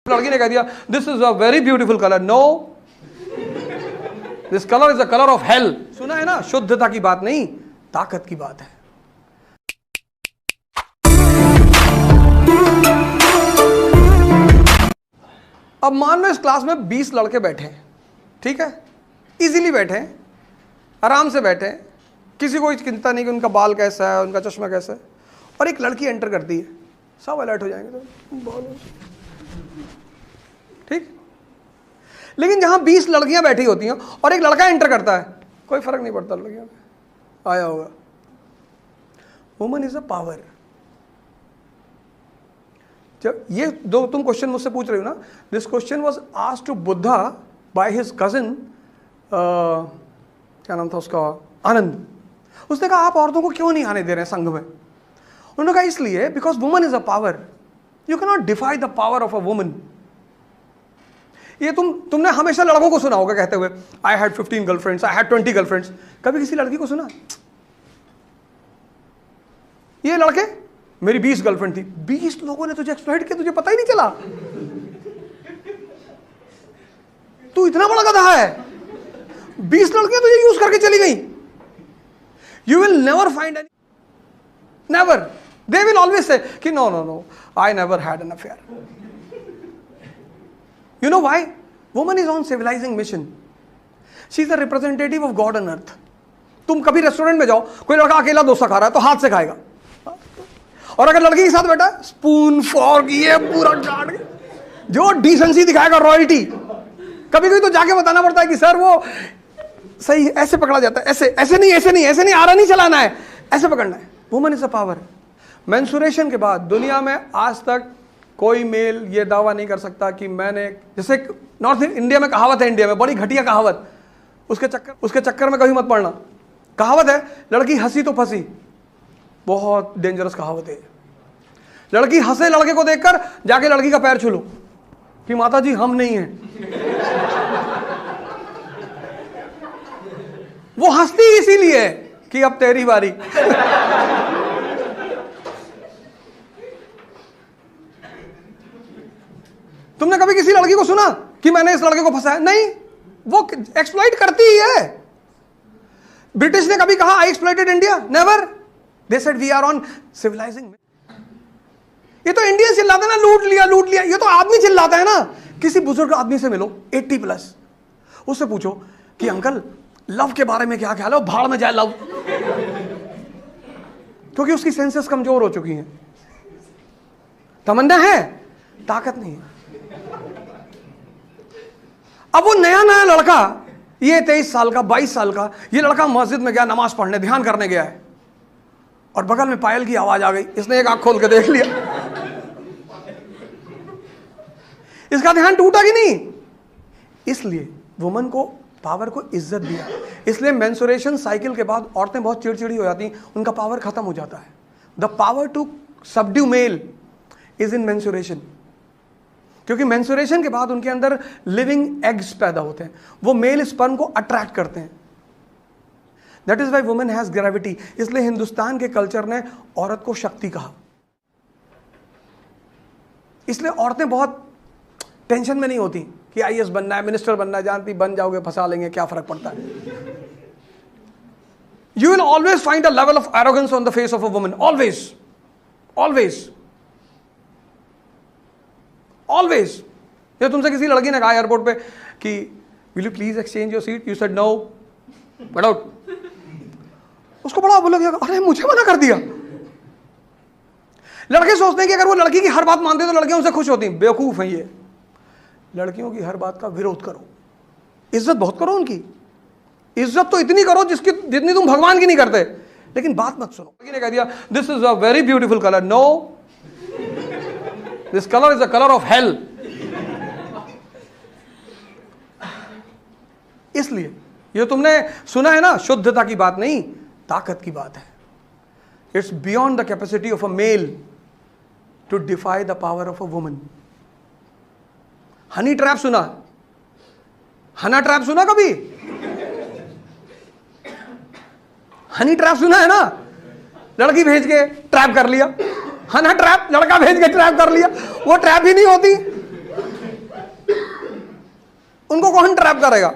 लड़की ने कह दिया this is a very beautiful colour, no this colour is a colour of hell. सुना है ना, शुद्धता की बात नहीं, ताकत की बात है। अब मान लो इस क्लास में 20 लड़के बैठे हैं, ठीक है, इजीली बैठे हैं, आराम से बैठे हैं, किसी को चिंता नहीं कि उनका बाल कैसा है, उनका चश्मा कैसा है, और एक लड़की एंटर करती है, सब अलर्ट हो जाएंगे, तो ठीक। लेकिन जहां 20 लड़कियां बैठी होती हैं और एक लड़का एंटर करता है, कोई फर्क नहीं पड़ता, लड़कियों में आया होगा। Woman is a power. जब ये दो तुम क्वेश्चन मुझसे पूछ रहे हो ना, this question was asked to Buddha by his cousin, क्या नाम था उसका, आनंद। उसने कहा आप औरतों को क्यों नहीं आने दे रहे हैं संघ में? उन्होंने कहा इसलिए because woman is a power, you can not defy the power of a woman. ये तुमने हमेशा लड़कों को सुना होगा कहते हुए I had 15 girlfriends, I had 20 girlfriends. कभी किसी लड़की को सुना ये लड़के मेरी 20 गर्लफ्रेंड थी, 20 लोगों ने तुझे एक्सप्लॉइट किया, तुझे पता ही नहीं चला, तू इतना बड़ा गधा है, 20 लड़कियां तुझे यूज करके चली गई। You will never find any, never, they will always say कि no no no I never had an affair. You know why? Woman is on civilizing mission. She is the representative of God on earth. तुम कभी restaurant में जाओ, कोई लड़का अकेला डोसा खा रहा है तो हाथ से खाएगा, और अगर लड़की के साथ बैठा है स्पून फॉर्क ये पूरा चाट के, जो डिसेंसी दिखाएगा, रॉयल्टी। कभी कभी तो जाके बताना पड़ता है कि सर वो सही ऐसे पकड़ा जाता है, ऐसे ऐसे नहीं, ऐसे नहीं, ऐसे नहीं, आरा नहीं चलाना है, ऐसे पकड़ना है। Woman is a power. Menstruation के बाद दुनिया में आज तक कोई मेल ये दावा नहीं कर सकता कि मैंने, जैसे नॉर्थ इंडिया में कहावत है, इंडिया में बड़ी घटिया कहावत, उसके चक्कर में कभी मत पड़ना। कहावत है लड़की हंसी तो फंसी, बहुत डेंजरस कहावत है। लड़की हंसे लड़के को देखकर जाके लड़की का पैर छू लो कि माता जी हम नहीं हैं। वो हंसती इसीलिए कि अब तेरी बारी। तुमने कभी किसी लड़की को सुना कि मैंने इस लड़के को फंसाया? नहीं, वो एक्सप्लॉइट करती ही है। ब्रिटिश ने कभी कहा I exploited India? Never. They said we are on civilizing. ये तो इंडिया चिल्लाता है ना, लूट लिया लूट लिया, ये तो आदमी चिल्लाता है ना। किसी बुजुर्ग आदमी से मिलो 80+, उससे पूछो कि अंकल लव के बारे में क्या ख्याल है, भाड़ में जाए लव, क्योंकि उसकी सेंसेस कमजोर हो चुकी हैं। तमन्ना है, ताकत नहीं है। अब वो नया नया लड़का, ये 23 साल का, 22 साल का, ये लड़का मस्जिद में गया, नमाज पढ़ने, ध्यान करने गया है, और बगल में पायल की आवाज आ गई। इसने एक आंख खोल के देख लिया, इसका ध्यान टूटा कि नहीं? इसलिए वुमन को, पावर को इज्जत दिया। इसलिए मेंस्ट्रुएशन साइकिल के बाद औरतें बहुत चिड़चिड़ी हो जाती, उनका पावर खत्म हो जाता है। The power to subdue male is in menstruation, क्योंकि मेंस्ट्रुएशन के बाद उनके अंदर लिविंग एग्स पैदा होते हैं, वो मेल स्पर्म को अट्रैक्ट करते हैं। That is why women has gravity. इसलिए हिंदुस्तान के कल्चर ने औरत को शक्ति कहा। इसलिए औरतें बहुत टेंशन में नहीं होती कि आईएएस बनना है, मिनिस्टर बनना है, जानती बन जाओगे, फंसा लेंगे, क्या फर्क पड़ता है। You will always find a level of arrogance on the face of a woman, always always always. ये तुमसे किसी लड़की ने कहा एयरपोर्ट पे कि will you please exchange your seat, you said no, get out. उसको बड़ा बोला गया, अरे मुझे मना कर दिया। लड़के सोचते हैं कि अगर वो लड़की की हर बात मानते तो लड़कियां उनसे खुश होती। बेवकूफ है ये। लड़कियों की हर बात का विरोध करो, इज्जत बहुत करो उनकी। इज्जत तो इतनी करो जितनी तुम भगवान की नहीं करते, लेकिन बात मत सुनो। लड़की ने कह दिया this is a very beautiful colour, no this colour is a colour of hell. इसलिए ये तुमने सुना है ना, शुद्धता की बात नहीं, ताकत की बात है। It's beyond the capacity of a male to defy the power of a woman. Honey trap सुना? हना ट्रैप सुना कभी? हनी ट्रैप सुना है ना? लड़की भेज के ट्रैप कर लिया। हना ट्रैप, लड़का भेज के ट्रैप कर लिया, वो ट्रैप ही नहीं होती। उनको कौन ट्रैप करेगा?